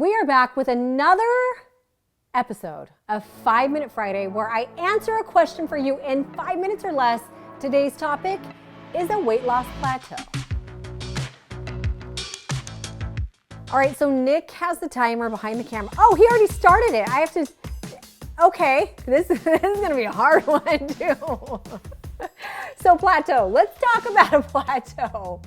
We are back with another episode of 5 Minute Friday where I answer a question for you in 5 minutes or less. Today's topic is a weight loss plateau. All right, so Nick has the timer behind the camera. Oh, he already started it. I have to, okay, this is gonna be a hard one too. So plateau, let's talk about a plateau.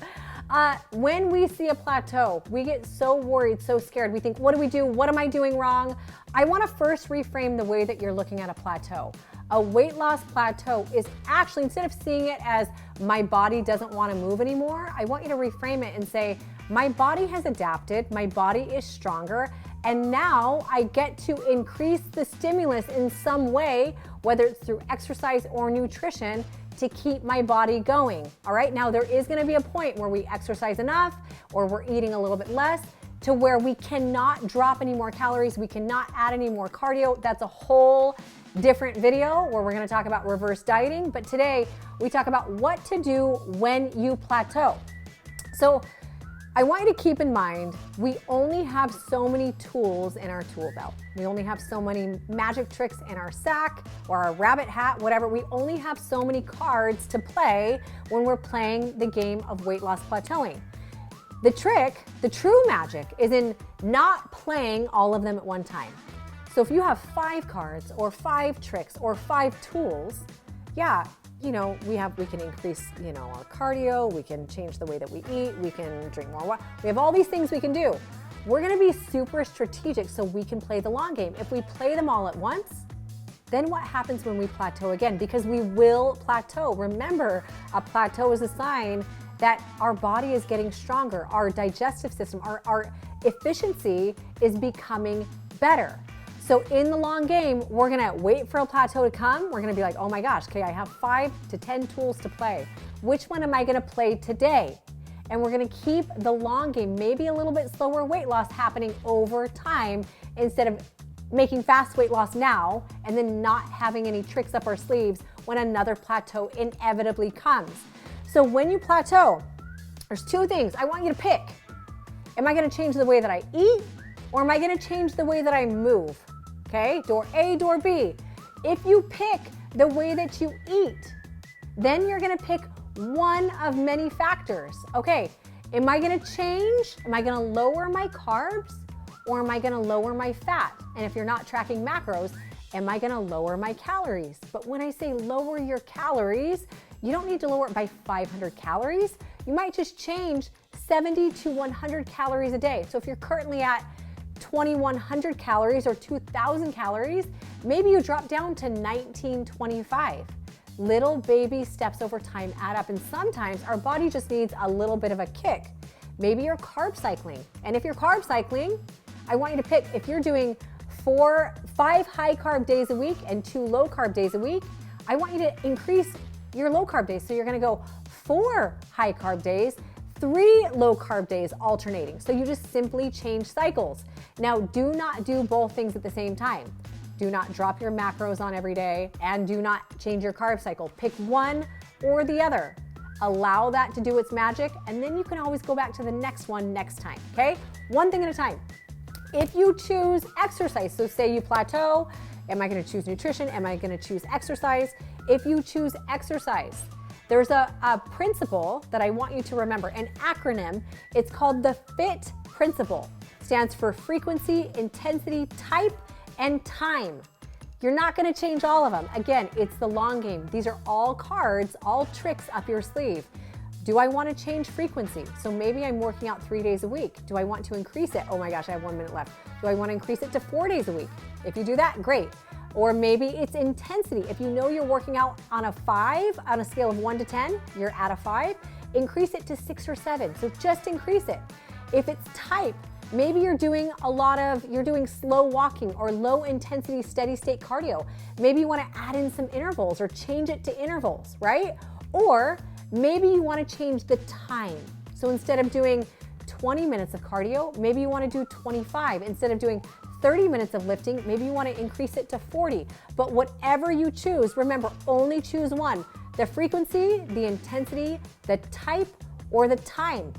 When we see a plateau, we get so worried, so scared. We think, what do we do? What am I doing wrong? I wanna first reframe the way that you're looking at a plateau. A weight loss plateau is actually, instead of seeing it as my body doesn't wanna move anymore, I want you to reframe it and say, my body has adapted, my body is stronger, and now I get to increase the stimulus in some way, whether it's through exercise or nutrition, to keep my body going. All right, now there is gonna be a point where we exercise enough or we're eating a little bit less to where we cannot drop any more calories, we cannot add any more cardio. That's a whole different video where we're gonna talk about reverse dieting, but today we talk about what to do when you plateau. So I want you to keep in mind, we only have so many tools in our tool belt. We only have so many magic tricks in our sack or our rabbit hat, whatever. We only have so many cards to play when we're playing the game of weight loss plateauing. The trick, the true magic, is in not playing all of them at one time. So if you have 5 cards or 5 tricks or 5 tools, yeah, you know, we can increase, you know, our cardio, we can change the way that we eat, we can drink more water. We have all these things we can do. We're gonna be super strategic so we can play the long game. If we play them all at once, then what happens when we plateau again? Because we will plateau. Remember, a plateau is a sign that our body is getting stronger, our digestive system, our efficiency is becoming better. So in the long game, we're gonna wait for a plateau to come. We're gonna be like, oh my gosh, okay, I have 5 to 10 tools to play. Which one am I gonna play today? And we're gonna keep the long game, maybe a little bit slower weight loss happening over time instead of making fast weight loss now and then not having any tricks up our sleeves when another plateau inevitably comes. So when you plateau, there's 2 things I want you to pick. Am I gonna change the way that I eat or am I gonna change the way that I move? Okay, door A, door B. If you pick the way that you eat, then you're gonna pick one of many factors. Okay, am I gonna change? Am I gonna lower my carbs or am I gonna lower my fat? And if you're not tracking macros, am I gonna lower my calories? But when I say lower your calories, you don't need to lower it by 500 calories. You might just change 70 to 100 calories a day. So if you're currently at 2,100 calories or 2,000 calories, maybe you drop down to 1925. Little baby steps over time add up, and sometimes our body just needs a little bit of a kick. Maybe you're carb cycling, and if you're carb cycling, I want you to pick, if you're doing 5 high carb days a week and 2 low carb days a week, I want you to increase your low carb days. So you're gonna go 4 high carb days, 3 low carb days alternating. So you just simply change cycles. Now, do not do both things at the same time. Do not drop your macros on every day and do not change your carb cycle. Pick one or the other. Allow that to do its magic, and then you can always go back to the next one next time, okay? One thing at a time. If you choose exercise, so say you plateau, am I gonna choose nutrition? Am I gonna choose exercise? If you choose exercise, there's a principle that I want you to remember, an acronym. It's called the FIT principle. Stands for frequency, intensity, type, and time. You're not gonna change all of them. Again, it's the long game. These are all cards, all tricks up your sleeve. Do I wanna change frequency? So maybe I'm working out 3 days a week. Do I want to increase it? Oh my gosh, I have 1 minute left. Do I wanna increase it to 4 days a week? If you do that, great. Or maybe it's intensity. If you know you're working out on a 5, on a scale of 1 to 10, you're at a 5, increase it to 6 or 7. So just increase it. If it's type, maybe you're doing slow walking or low intensity steady state cardio. Maybe you wanna add in some intervals or change it to intervals, right? Or maybe you wanna change the time. So instead of doing 20 minutes of cardio, maybe you wanna do 25. Instead of doing 30 minutes of lifting, maybe you wanna increase it to 40. But whatever you choose, remember, only choose one. The frequency, the intensity, the type, or the time.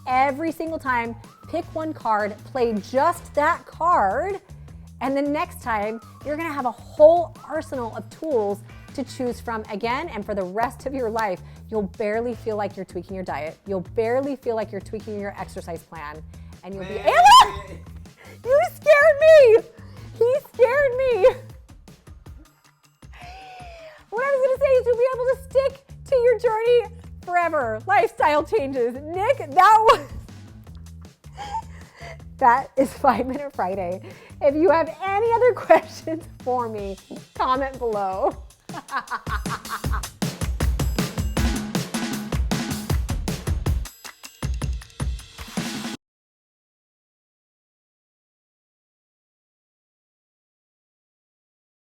every single time, pick one card, play just that card, and the next time you're gonna have a whole arsenal of tools to choose from again, and for the rest of your life, you'll barely feel like you're tweaking your diet. You'll barely feel like you're tweaking your exercise plan, and you'll be able. You scared me! He scared me! What I was gonna say is you'll be able to stick to your journey forever. Lifestyle changes. Nick, that is 5 Minute Friday. If you have any other questions for me, comment below.